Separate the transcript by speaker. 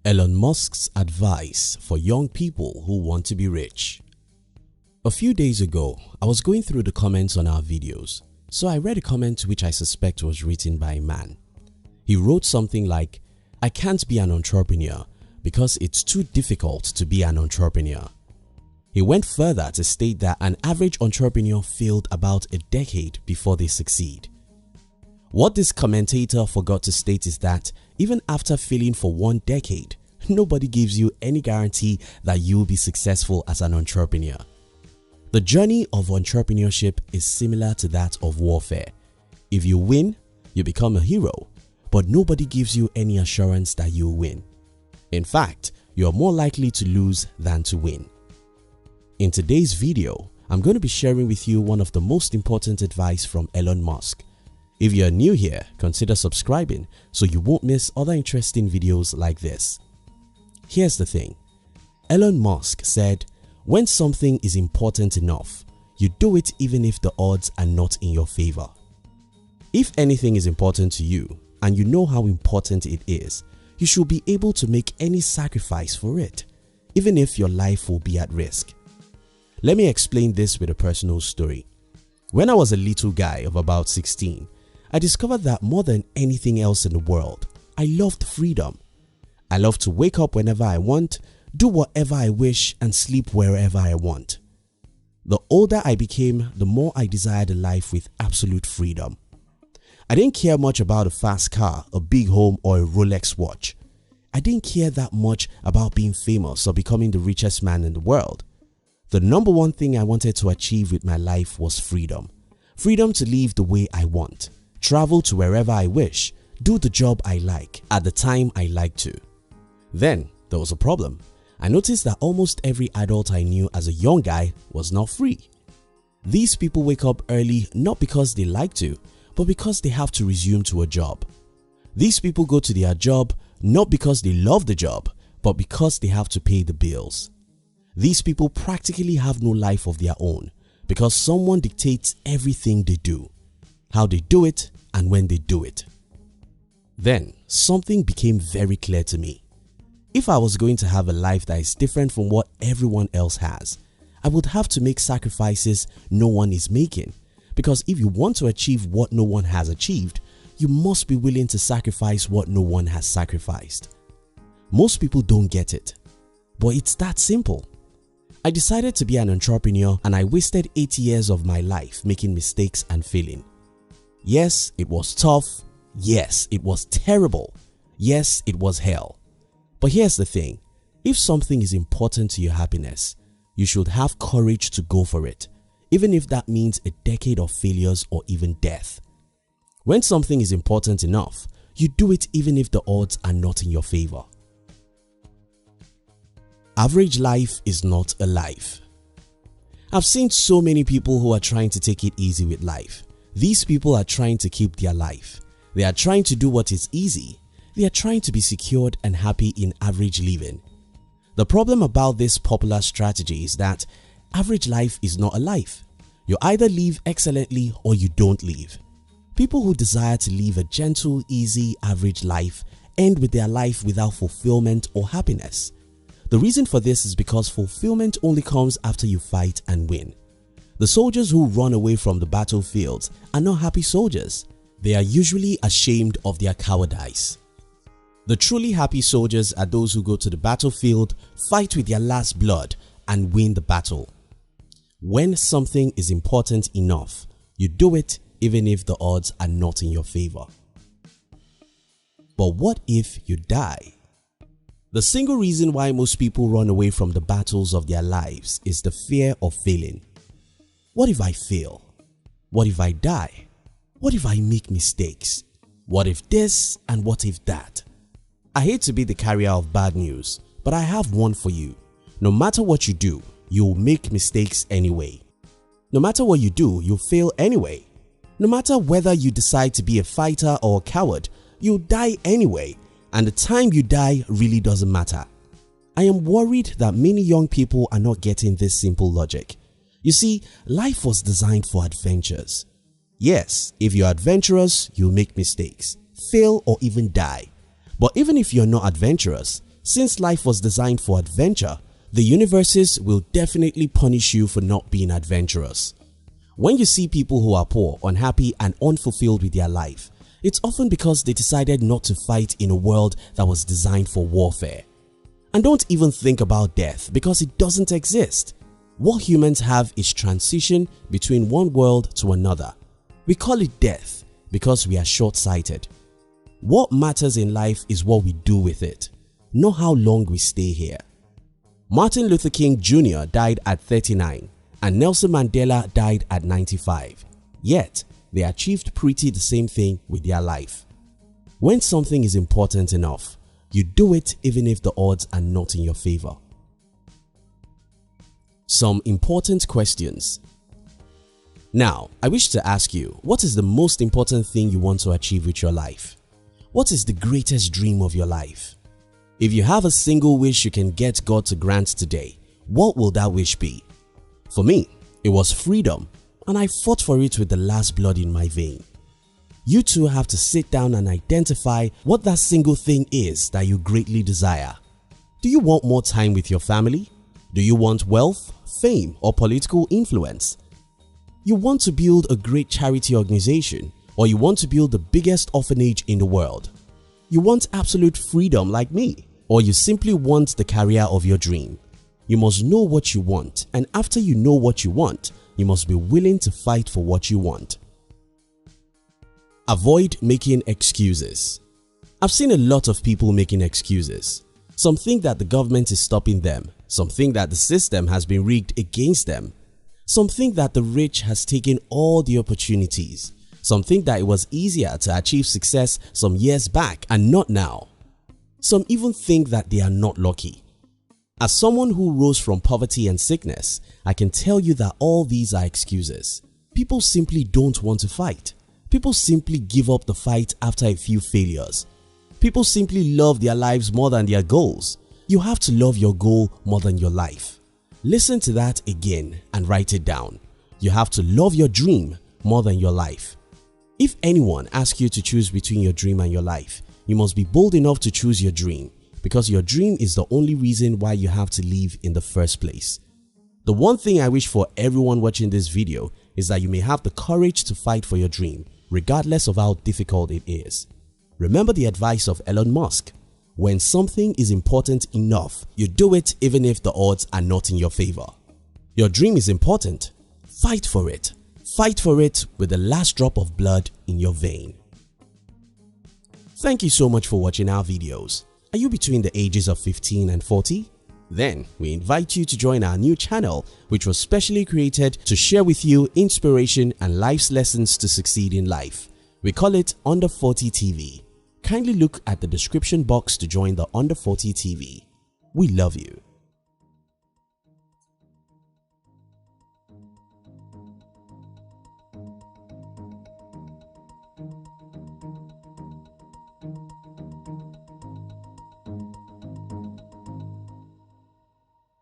Speaker 1: Elon Musk's advice for young people who want to be rich. A few days ago, I was going through the comments on our videos, so I read a comment which I suspect was written by a man. He wrote something like, "I can't be an entrepreneur because it's too difficult to be an entrepreneur." He went further to state that an average entrepreneur failed about a decade before they succeed. What this commentator forgot to state is that even after failing for 1 decade, nobody gives you any guarantee that you will be successful as an entrepreneur. The journey of entrepreneurship is similar to that of warfare. If you win, you become a hero, but nobody gives you any assurance that you'll win. In fact, you are more likely to lose than to win. In today's video, I'm going to be sharing with you one of the most important advice from Elon Musk. If you are new here, consider subscribing so you won't miss other interesting videos like this. Here's the thing. Elon Musk said, when something is important enough, you do it even if the odds are not in your favor. If anything is important to you and you know how important it is, you should be able to make any sacrifice for it, even if your life will be at risk. Let me explain this with a personal story. When I was a little guy of about 16, I discovered that more than anything else in the world, I loved freedom. I loved to wake up whenever I want, do whatever I wish, and sleep wherever I want. The older I became, the more I desired a life with absolute freedom. I didn't care much about a fast car, a big home, or a Rolex watch. I didn't care that much about being famous or becoming the richest man in the world. The number one thing I wanted to achieve with my life was freedom. Freedom to live the way I want, travel to wherever I wish, do the job I like at the time I like to. Then there was a problem. I noticed that almost every adult I knew as a young guy was not free. These people wake up early not because they like to, but because they have to resume to a job. These people go to their job not because they love the job, but because they have to pay the bills. These people practically have no life of their own because someone dictates everything they do, how they do it, and when they do it. Then something became very clear to me. If I was going to have a life that is different from what everyone else has, I would have to make sacrifices no one is making, because if you want to achieve what no one has achieved, you must be willing to sacrifice what no one has sacrificed. Most people don't get it, but it's that simple. I decided to be an entrepreneur and I wasted 8 years of my life making mistakes and failing. Yes, it was tough. Yes, it was terrible. Yes, it was hell. But here's the thing, if something is important to your happiness, you should have courage to go for it, even if that means a decade of failures or even death. When something is important enough, you do it even if the odds are not in your favor. Average life is not a life. I've seen so many people who are trying to take it easy with life. These people are trying to keep their life. They are trying to do what is easy. They are trying to be secured and happy in average living. The problem about this popular strategy is that average life is not a life. You either live excellently or you don't live. People who desire to live a gentle, easy, average life end with their life without fulfillment or happiness. The reason for this is because fulfillment only comes after you fight and win. The soldiers who run away from the battlefields are not happy soldiers. They are usually ashamed of their cowardice. The truly happy soldiers are those who go to the battlefield, fight with their last blood, and win the battle. When something is important enough, you do it even if the odds are not in your favor. But what if you die? The single reason why most people run away from the battles of their lives is the fear of failing. What if I fail? What if I die? What if I make mistakes? What if this and what if that? I hate to be the carrier of bad news, but I have one for you. No matter what you do, you'll make mistakes anyway. No matter what you do, you'll fail anyway. No matter whether you decide to be a fighter or a coward, you'll die anyway, and the time you die really doesn't matter. I am worried that many young people are not getting this simple logic. You see, life was designed for adventures. Yes, if you're adventurous, you'll make mistakes, fail, or even die. But even if you're not adventurous, since life was designed for adventure, the universes will definitely punish you for not being adventurous. When you see people who are poor, unhappy and unfulfilled with their life, it's often because they decided not to fight in a world that was designed for warfare. And don't even think about death because it doesn't exist. What humans have is transition between one world to another. We call it death because we are short-sighted. What matters in life is what we do with it, not how long we stay here. Martin Luther King Jr. died at 39 and Nelson Mandela died at 95. Yet, they achieved pretty the same thing with their life. When something is important enough, you do it even if the odds are not in your favor. Some important questions. Now, I wish to ask you, what is the most important thing you want to achieve with your life? What is the greatest dream of your life? If you have a single wish you can get God to grant today, what will that wish be? For me, it was freedom, and I fought for it with the last blood in my vein. You too have to sit down and identify what that single thing is that you greatly desire. Do you want more time with your family? Do you want wealth, fame, or political influence? You want to build a great charity organization, or you want to build the biggest orphanage in the world? You want absolute freedom like me, or you simply want the career of your dream? You must know what you want, and after you know what you want, you must be willing to fight for what you want. Avoid making excuses. I've seen a lot of people making excuses. Some think that the government is stopping them. Some think that the system has been rigged against them. Some think that the rich has taken all the opportunities. Some think that it was easier to achieve success some years back and not now. Some even think that they are not lucky. As someone who rose from poverty and sickness, I can tell you that all these are excuses. People simply don't want to fight. People simply give up the fight after a few failures. People simply love their lives more than their goals. You have to love your goal more than your life. Listen to that again and write it down. You have to love your dream more than your life. If anyone asks you to choose between your dream and your life, you must be bold enough to choose your dream, because your dream is the only reason why you have to live in the first place. The one thing I wish for everyone watching this video is that you may have the courage to fight for your dream, regardless of how difficult it is. Remember the advice of Elon Musk: when something is important enough, you do it even if the odds are not in your favor. Your dream is important. Fight for it. Fight for it with the last drop of blood in your vein. Thank you so much for watching our videos. Are you between the ages of 15 and 40? Then we invite you to join our new channel, which was specially created to share with you inspiration and life's lessons to succeed in life. We call it Under 40 TV. Kindly look at the description box to join the Under 40 TV. We love you.